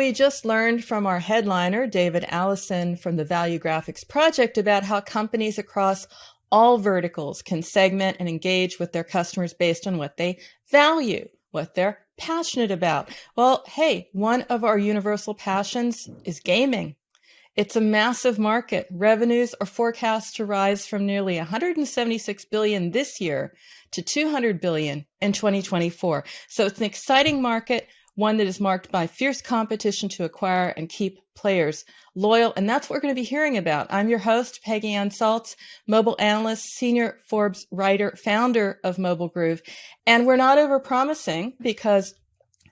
we just learned from our headliner, David Allison from the Value Graphics Project, about how companies across all verticals can segment and engage with their customers based on what they value, what they're passionate about. Well, hey, one of our universal passions is gaming. It's a massive market. Revenues are forecast to rise from nearly 176 billion this year to 200 billion in 2024. So it's an exciting market, one that is marked by fierce competition to acquire and keep players loyal. And that's what we're going to be hearing about. I'm your host, Peggy Salz, mobile analyst, senior Forbes writer, founder of MobileGroove. And we're not overpromising because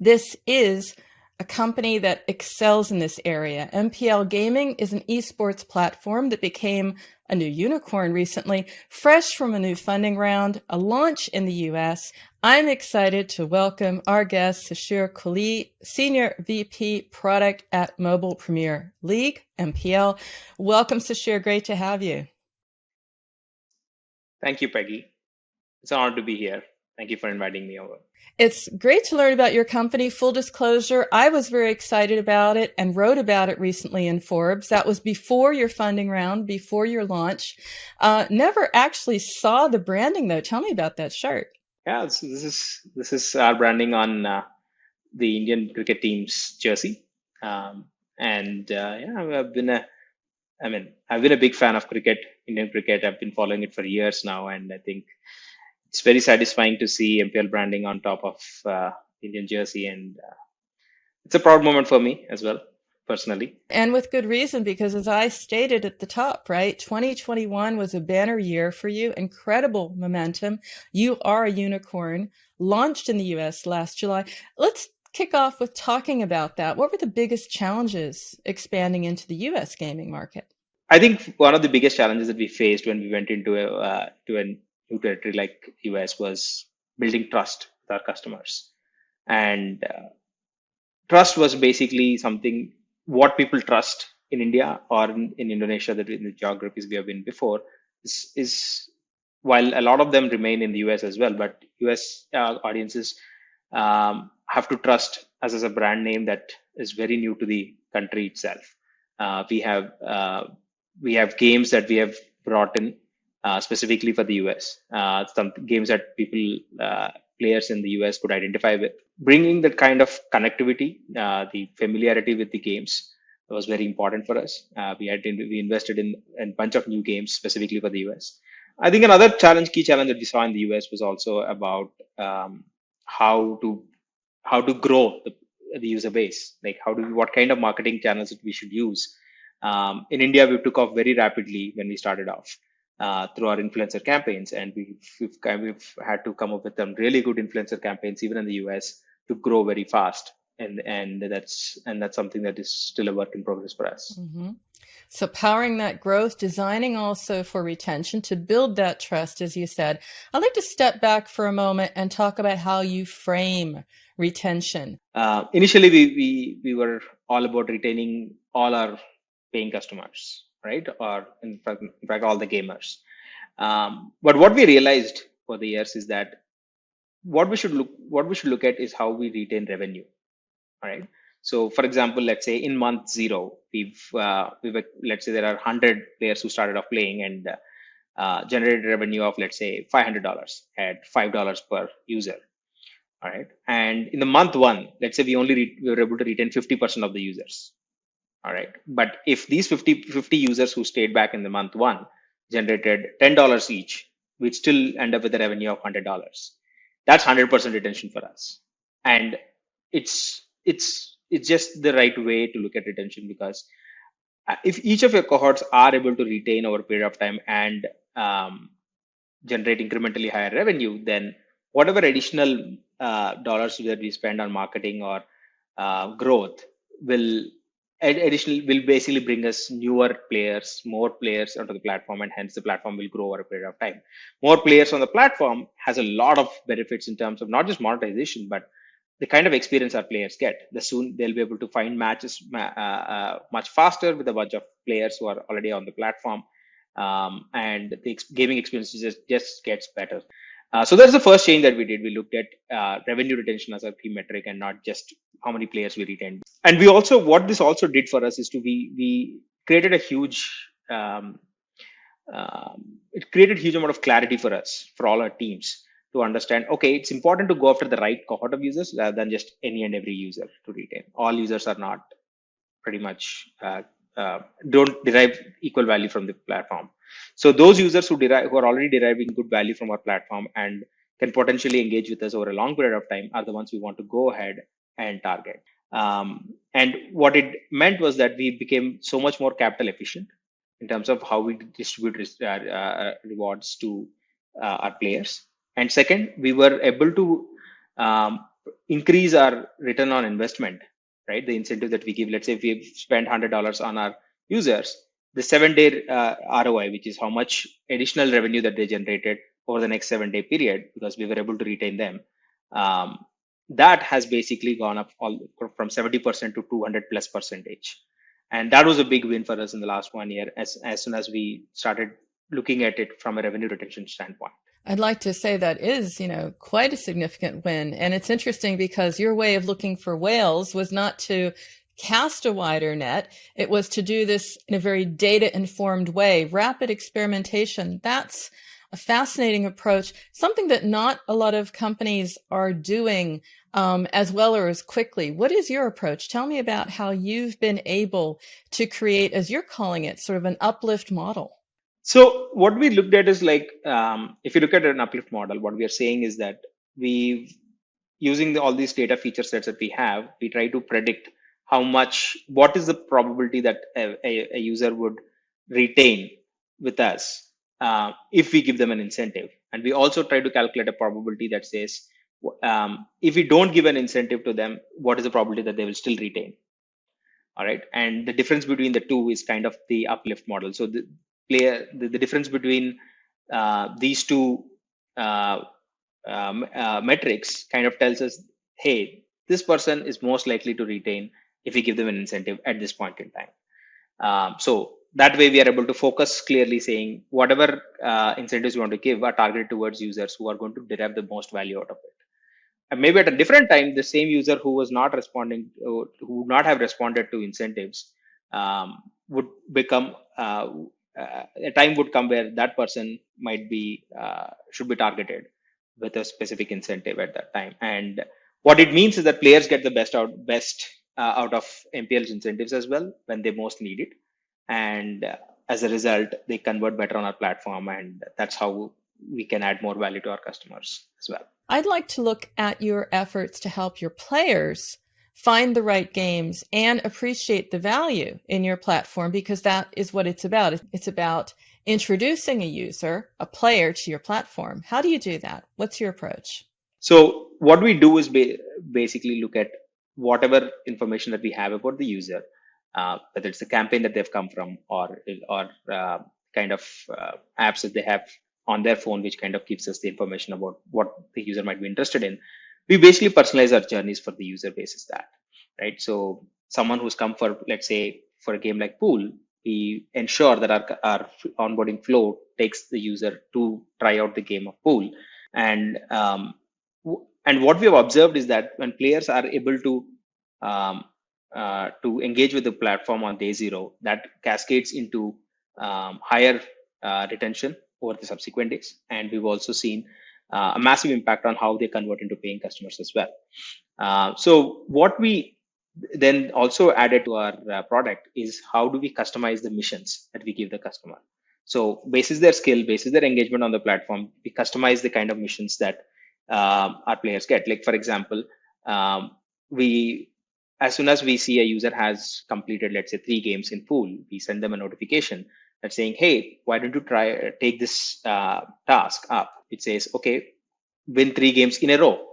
this is a company that excels in this area. MPL Gaming is an esports platform that became a new unicorn recently, fresh from a new funding round, a launch in the US. I'm excited to welcome our guest, Sishir Kolli, Senior VP Product at Mobile Premier League, MPL. Welcome, Sishir. Great to have you. Thank you, Peggy. It's an honor to be here. Thank you for inviting me over. It's great to learn about your company. Full disclosure, I was very excited about it and wrote about it recently in Forbes. That was before your funding round, before your launch. Never actually saw the branding, though. Tell me about that shirt. Yeah, so this is our branding on the Indian cricket team's jersey, yeah, I've been a big fan of cricket, Indian cricket. I've been following it for years now, and I think it's very satisfying to see MPL branding on top of Indian jersey, and it's a proud moment for me as well, personally. And with good reason, because as I stated at the top, right, 2021 was a banner year for you, incredible momentum. You are a unicorn, launched in the US last July. Let's kick off with talking about that. What were the biggest challenges expanding into the US gaming market? I think one of the biggest challenges that we faced when we went into a new territory like US was building trust with our customers. And trust was basically something what people trust in India or in Indonesia, that in the geographies we have been before, is while a lot of them remain in the US as well, but US audiences have to trust us as a brand name that is very new to the country itself. We have games that we have brought in specifically for the US, some games that players in the US could identify with. Bringing that kind of connectivity, the familiarity with the games was very important for us. We invested in a bunch of new games specifically for the US. I think another key challenge that we saw in the US was also about how to grow the user base, like what kind of marketing channels that we should use. In India, we took off very rapidly when we started off through our influencer campaigns, and we've had to come up with some really good influencer campaigns even in the US to grow very fast, and that's something that is still a work in progress for us. Mm-hmm. So powering that growth, designing also for retention to build that trust, as you said. I'd like to step back for a moment and talk about how you frame retention. Initially, we were all about retaining all our paying customers, right? Or in fact all the gamers. But what we realized for the years is that what we should look at is how we retain revenue. All right. So, for example, let's say in month 0, let's say there are 100 players who started off playing and generated revenue of, let's say, $500 at $5 per user. All right. And in the month 1, let's say we were able to retain 50% of the users. All right. But if these 50 users who stayed back in the month 1 generated $10 each, we'd still end up with a revenue of $100. That's 100% retention for us. And it's just the right way to look at retention, because if each of your cohorts are able to retain over a period of time and generate incrementally higher revenue, then whatever additional dollars that we spend on marketing or growth will basically bring us newer players, more players onto the platform, and hence the platform will grow over a period of time. More players on the platform has a lot of benefits in terms of not just monetization, but the kind of experience our players get. Soon they'll be able to find matches much faster with a bunch of players who are already on the platform, and the gaming experience just gets better. So that's the first change that we did. We looked at revenue retention as a key metric and not just how many players we retained. And we also, what this also did for us is we created a huge, it created huge amount of clarity for us, for all our teams, to understand, okay, it's important to go after the right cohort of users rather than just any and every user to retain. All users are not pretty much don't derive equal value from the platform. So those users who are already deriving good value from our platform and can potentially engage with us over a long period of time are the ones we want to go ahead and target. And what it meant was that we became so much more capital efficient in terms of how we distribute rewards to our players. And second, we were able to um, increase our return on investment, right? The incentive that we give, let's say if we spend $100 on our users, the 7-day ROI, which is how much additional revenue that they generated over the next 7-day period, because we were able to retain them, that has basically gone up from 70% to 200 plus percentage. And that was a big win for us in the last 1 year, as soon as we started looking at it from a revenue retention standpoint. I'd like to say that is, quite a significant win. And it's interesting because your way of looking for whales was not to cast a wider net. It was to do this in a very data-informed way. Rapid experimentation, that's a fascinating approach, something that not a lot of companies are doing as well or as quickly. What is your approach? Tell me about how you've been able to create, as you're calling it, sort of an uplift model. So what we looked at is like, if you look at an uplift model, what we are saying is that we, using all these data feature sets that we have, we try to predict what is the probability that a user would retain with us if we give them an incentive. And we also try to calculate a probability that says, if we don't give an incentive to them, what is the probability that they will still retain? All right. And the difference between the two is kind of the uplift model. So the difference between these two metrics kind of tells us, hey, this person is most likely to retain if we give them an incentive at this point in time. So that way we are able to focus clearly, saying whatever incentives we want to give are targeted towards users who are going to derive the most value out of it. And maybe at a different time, the same user who was not responding, who would not have responded to incentives, would become a time would come where that person might be should be targeted with a specific incentive at that time. And what it means is that players get the best out of MPL's incentives as well when they most need it, and as a result, they convert better on our platform, and that's how we can add more value to our customers as well. I'd like to look at your efforts to help your players find the right games and appreciate the value in your platform, because that is what it's about. It's about introducing a user, a player, to your platform. How do you do that? What's your approach? So what we do is basically look at whatever information that we have about the user, whether it's the campaign that they've come from or kind of apps that they have on their phone, which kind of gives us the information about what the user might be interested in. We basically personalize our journeys for the user basis that, right? So someone who's come for, let's say, for a game like pool, we ensure that our onboarding flow takes the user to try out the game of pool. And what we have observed is that when players are able to engage with the platform on day zero, that cascades into higher retention over the subsequent days. And we've also seen a massive impact on how they convert into paying customers as well. So what we then also added to our product is how do we customize the missions that we give the customer. So basis their skill, basis their engagement on the platform, we customize the kind of missions that our players get. Like, for example, as soon as we see a user has completed, let's say, 3 games in pool, we send them a notification that's saying, hey, why don't you take this task up? It says, okay, win 3 games in a row,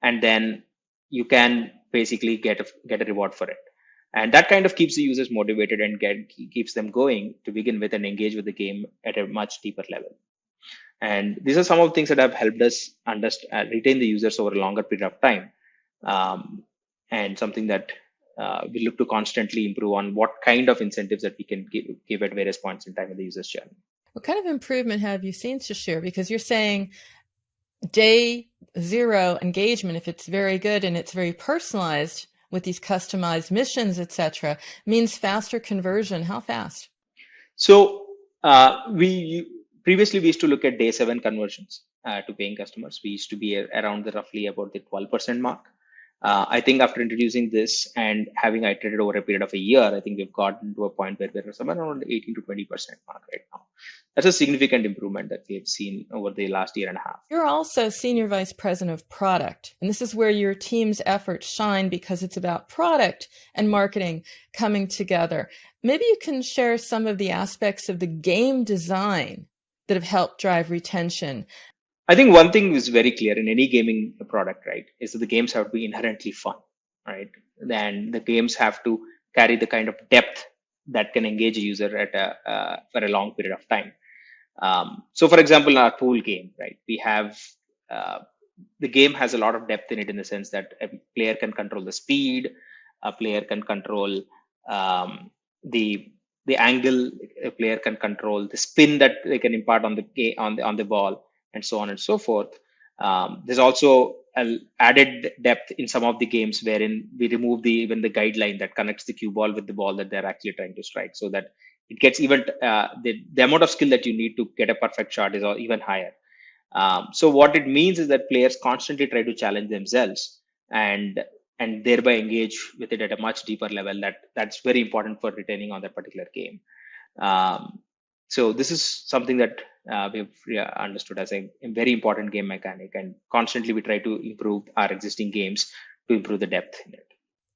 and then you can basically get a reward for it. And that kind of keeps the users motivated and keeps them going to begin with and engage with the game at a much deeper level. And these are some of the things that have helped us retain the users over a longer period of time, and something that we look to constantly improve on what kind of incentives that we can give at various points in time in the user's journey. What kind of improvement have you seen, Sishir? Because you're saying day zero engagement, if it's very good and it's very personalized, with these customized missions, etc., means faster conversion. How fast? So we previously we used to look at day 7 conversions to paying customers. We used to be around the roughly about the 12% mark. I think after introducing this and having iterated over a period of a year, I think we've gotten to a point where we're somewhere around 18 to 20% mark right now. That's a significant improvement that we have seen over the last year and a half. You're also Senior Vice President of Product, and this is where your team's efforts shine because it's about product and marketing coming together. Maybe you can share some of the aspects of the game design that have helped drive retention. I think one thing is very clear in any gaming product, right, is that the games have to be inherently fun, right? Then the games have to carry the kind of depth that can engage a user at for a long period of time. So, for example, in our pool game, right, we have uh, the game has a lot of depth in it in the sense that a player can control the speed, a player can control um, the the angle, a player can control the spin that they can impart on the on the ball, and so on and so forth. There's also an added depth in some of the games wherein we remove the even the guideline that connects the cue ball with the ball that they're actually trying to strike, so that it gets even the amount of skill that you need to get a perfect shot is even higher. So what it means is that players constantly try to challenge themselves and thereby engage with it at a much deeper level. That's very important for retaining on that particular game. Um, so this is something that we've understood as a very important game mechanic, and constantly we try to improve our existing games to improve the depth in it.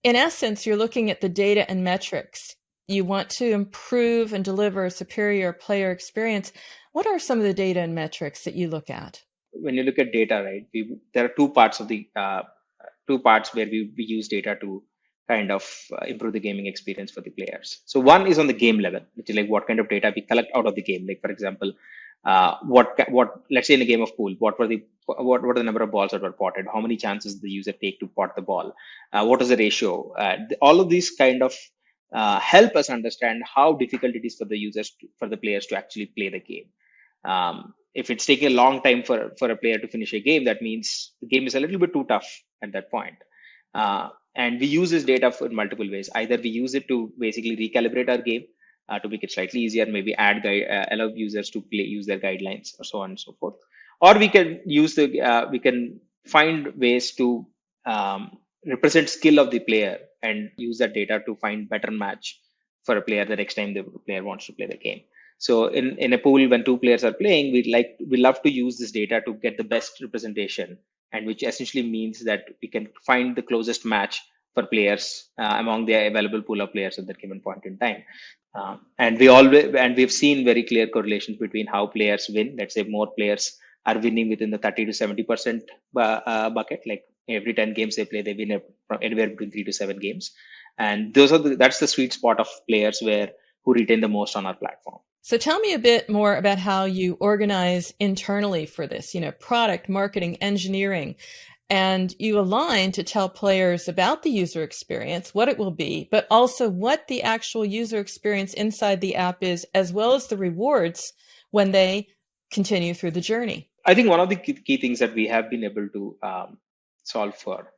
In essence, you're looking at the data and metrics. You want to improve and deliver a superior player experience. What are some of the data and metrics that you look at? When you look at data, right, there are two parts of the two parts where we use data to kind of improve the gaming experience for the players. So one is on the game level, which is like what kind of data we collect out of the game. Like for example, what let's say in a game of pool, what were the number of balls that were potted? How many chances did the user take to pot the ball? What was the ratio? All of these kind of help us understand how difficult it is for the for the players to actually play the game. If it's taking a long time for a player to finish a game, that means the game is a little bit too tough at that point. And we use this data in multiple ways. Either we use it to basically recalibrate our game to make it slightly easier, maybe allow users to use their guidelines, or so on and so forth. Or we can use we can find ways to represent skill of the player and use that data to find better match for a player the next time the player wants to play the game. So in a pool, when two players are playing, we love to use this data to get the best representation, and which essentially means that we can find the closest match for players among the available pool of players at that given point in time. And we've seen very clear correlations between how players win. Let's say more players are winning within the 30 to 70% bucket. Like every 10 games they play, they win from anywhere between 3 to 7 games. And that's the sweet spot of players who retain the most on our platform. So tell me a bit more about how you organize internally for this, product, marketing, engineering, and you align to tell players about the user experience, what it will be, but also what the actual user experience inside the app is, as well as the rewards when they continue through the journey. I think one of the key things that we have been able to solve for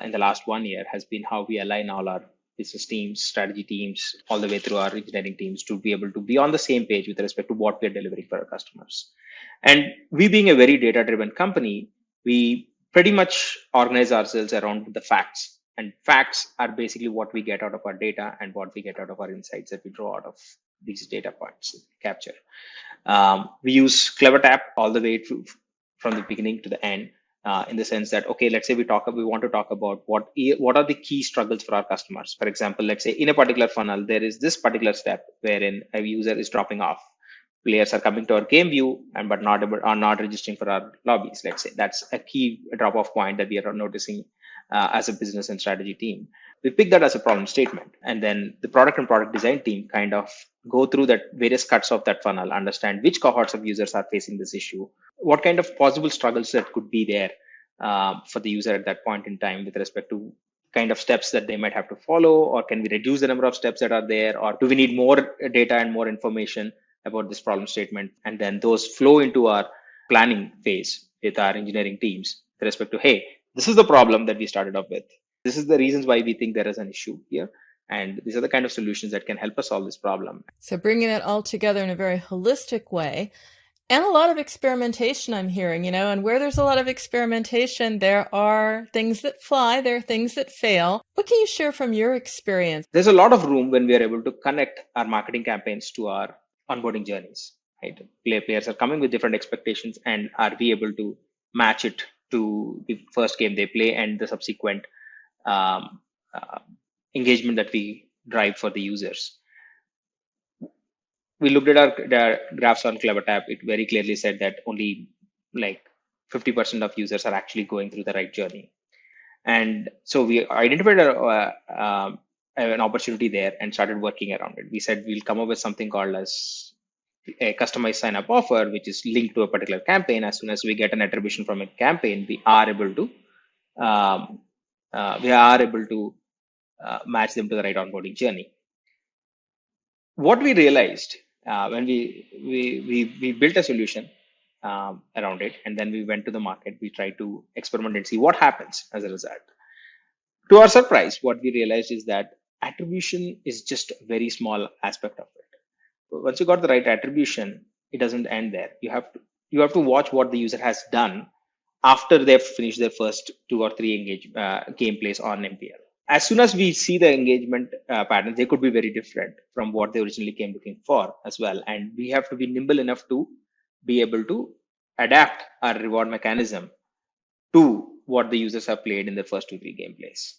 in the last 1 year has been how we align all our business teams, strategy teams, all the way through our engineering teams to be able to be on the same page with respect to what we're delivering for our customers. And we being a very data-driven company, we pretty much organize ourselves around the facts. And facts are basically what we get out of our data and what we get out of our insights that we draw out of these data points capture. We use CleverTap all the way through from the beginning to the end. In the sense that, okay, let's say we want to talk about what are the key struggles for our customers. For example, let's say in a particular funnel, there is this particular step wherein a user is dropping off. Players are coming to our game view but are not registering for our lobbies. Let's say that's a key drop-off point that we are noticing as a business and strategy team. We pick that as a problem statement, and then the product and product design team kind of go through that various cuts of that funnel, understand which cohorts of users are facing this issue, what kind of possible struggles that could be there for the user at that point in time with respect to kind of steps that they might have to follow, or can we reduce the number of steps that are there, or do we need more data and more information about this problem statement? And then those flow into our planning phase with our engineering teams with respect to, hey, this is the problem that we started off with. This is the reasons why we think there is an issue here. And these are the kind of solutions that can help us solve this problem. So bringing it all together in a very holistic way. And a lot of experimentation I'm hearing, and where there's a lot of experimentation, there are things that fly, there are things that fail. What can you share from your experience? There's a lot of room when we are able to connect our marketing campaigns to our onboarding journeys, right? Players are coming with different expectations, and are we able to match it to the first game they play and the subsequent um, uh, engagement that we drive for the users? We looked at our graphs on CleverTap. It very clearly said that only like 50% of users are actually going through the right journey. And so we identified an opportunity there and started working around it. We said we'll come up with something called as a customized sign up offer, which is linked to a particular campaign. As soon as we get an attribution from a campaign, we are able to match them to the right onboarding journey. What we realized when we built a solution around it, and then we went to the market, we tried to experiment and see what happens as a result. To our surprise, what we realized is that attribution is just a very small aspect of it. Once you got the right attribution, it doesn't end there. You have to watch what the user has done after they've finished their first 2 or 3 gameplays on MPL. As soon as we see the engagement patterns, they could be very different from what they originally came looking for as well. And we have to be nimble enough to be able to adapt our reward mechanism to what the users have played in the first 2-3 gameplays.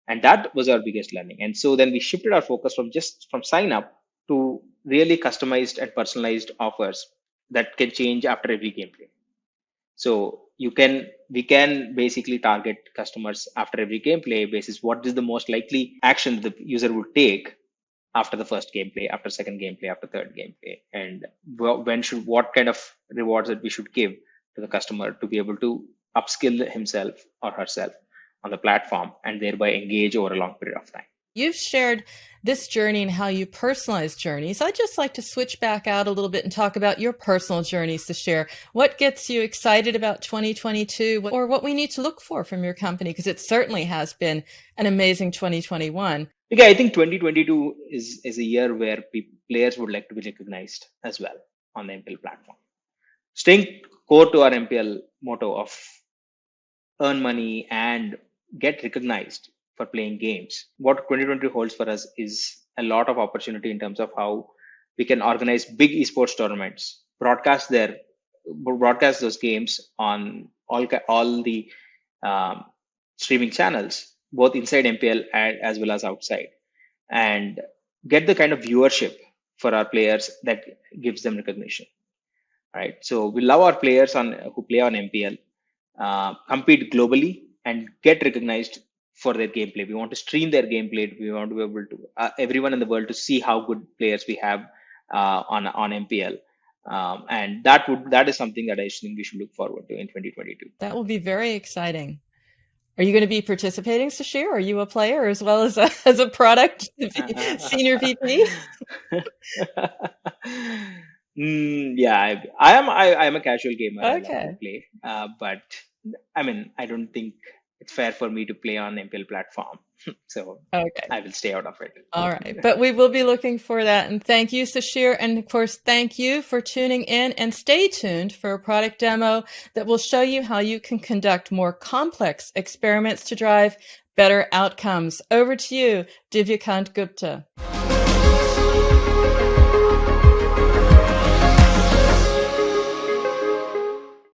And that was our biggest learning. And so then we shifted our focus from sign up to really customized and personalized offers that can change after every gameplay. So we can basically target customers after every gameplay basis what is the most likely action the user would take after the first gameplay, after second gameplay, after third gameplay, and what kind of rewards that we should give to the customer to be able to upskill himself or herself on the platform and thereby engage over a long period of time. You've shared this journey and how you personalize journeys. I'd just like to switch back out a little bit and talk about your personal journeys to share. What gets you excited about 2022, or what we need to look for from your company? Because it certainly has been an amazing 2021. Okay, I think 2022 is a year where players would like to be recognized as well on the MPL platform. Staying core to our MPL motto of earn money and get recognized for playing games. What 2020 holds for us is a lot of opportunity in terms of how we can organize big esports tournaments, broadcast those games on all the streaming channels, both inside MPL and as well as outside, and get the kind of viewership for our players that gives them recognition. Right. So we love our players who play on MPL, compete globally, and get recognized for their gameplay. We want to stream their gameplay. We want to be able to everyone in the world to see how good players we have on MPL, and that is something that I think we should look forward to in 2022. That will be very exciting. Are you going to be participating, Sishir? Are you a player as well as a product senior VP? Yeah, I am. I am a casual gamer. Okay. I love to play, but I mean, I don't think it's fair for me to play on MPL platform. So okay. I will stay out of it. All right. But we will be looking for that. And thank you, Sishir. And of course, thank you for tuning in, and stay tuned for a product demo that will show you how you can conduct more complex experiments to drive better outcomes. Over to you, Divyakant Gupta.